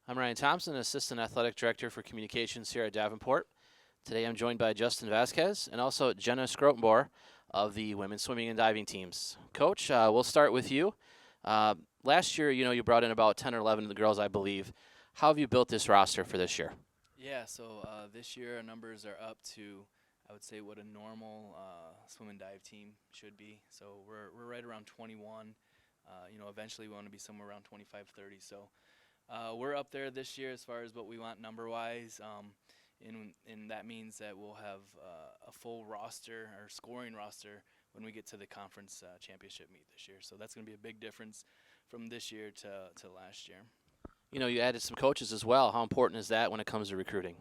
I'm Ryan Thompson, Assistant Athletic Director for Communications here at Davenport. Today I'm joined by Justin Vasquez and also Jenna Schrotenboer of the women's swimming and diving teams. Coach, we'll start with you. Last year, you brought in about 10 or 11 of the girls, I believe. How have you built this roster for this year? Yeah, so this year our numbers are up to, I would say, what a normal swim and dive team should be. So we're right around 21. Eventually we want to be somewhere around 25, 30. So we're up there this year as far as what we want number-wise. And that means that we'll have a full roster or scoring roster when we get to the conference championship meet this year. So that's going to be a big difference from this year to last year. You added some coaches as well. How important is that when it comes to recruiting?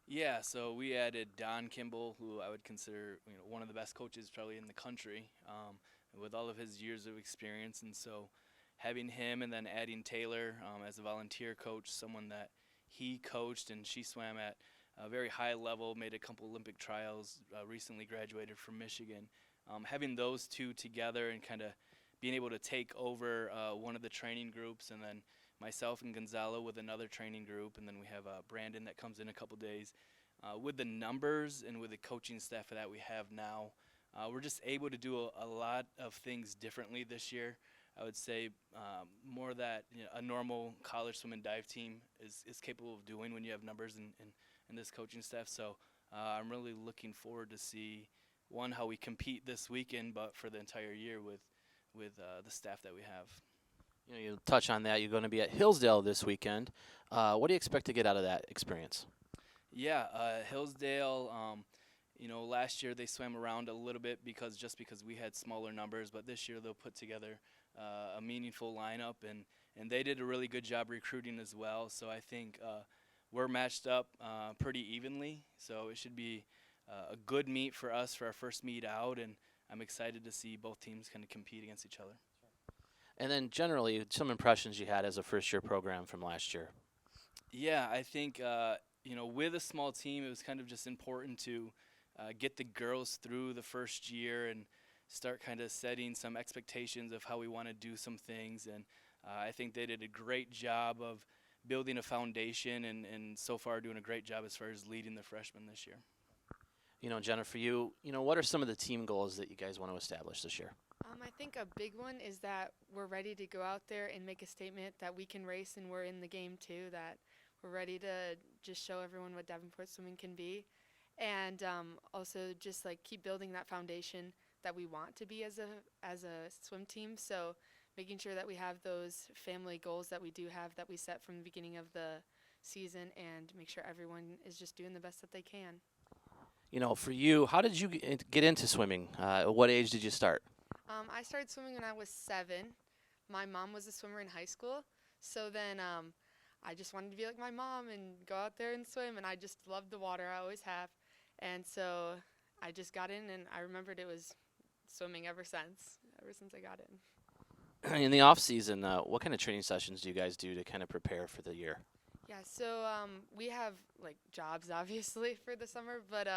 Yeah, so we added Don Kimball, who I would consider one of the best coaches probably in the country, with all of his years of experience. And so having him and then adding Taylor as a volunteer coach, someone that he coached and she swam at a very high level, made a couple Olympic trials, recently graduated from Michigan. Having those two together and kind of being able to take over one of the training groups, and then myself and Gonzalo with another training group, and then we have Brandon that comes in a couple days. With the numbers and with the coaching staff that we have now, we're just able to do a lot of things differently this year. I would say more that a normal college swim and dive team is capable of doing when you have numbers and this coaching staff. So I'm really looking forward to see, one, how we compete this weekend, but for the entire year with the staff that we have. You touch on that. You're going to be at Hillsdale this weekend. What do you expect to get out of that experience? Yeah, Hillsdale, last year they swam around a little bit because we had smaller numbers, but this year they'll put together a meaningful lineup, and they did a really good job recruiting as well. So I think we're matched up pretty evenly, so it should be a good meet for us for our first meet out, and I'm excited to see both teams kind of compete against each other. And then generally, some impressions you had as a first-year program from last year. Yeah, I think, with a small team, it was kind of just important to get the girls through the first year and start kind of setting some expectations of how we want to do some things. And I think they did a great job of building a foundation and so far doing a great job as far as leading the freshmen this year. Jenna, for you, what are some of the team goals that you guys want to establish this year? I think a big one is that we're ready to go out there and make a statement that we can race and we're in the game too, that we're ready to just show everyone what Davenport swimming can be. And also just keep building that foundation that we want to be as a swim team. So making sure that we have those family goals that we do have that we set from the beginning of the season, and make sure everyone is just doing the best that they can. For you, how did you get into swimming? At what age did you start? I started swimming when I was 7. My mom was a swimmer in high school, so then I just wanted to be like my mom and go out there and swim, and I just loved the water. I always have. And so I just got in, and I remembered it was swimming ever since I got in. In the off season, what kind of training sessions do you guys do to kind of prepare for the year? Yeah, so we have jobs obviously for the summer, but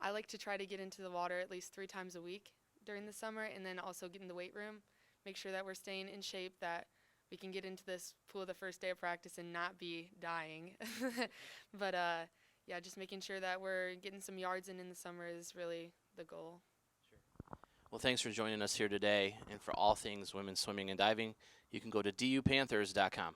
I like to try to get into the water at least 3 times a week during the summer, and then also get in the weight room, make sure that we're staying in shape, that we can get into this pool the first day of practice and not be dying. But yeah, just making sure that we're getting some yards in the summer is really the goal. Sure. Well, thanks for joining us here today. And for all things women's swimming and diving, you can go to dupanthers.com.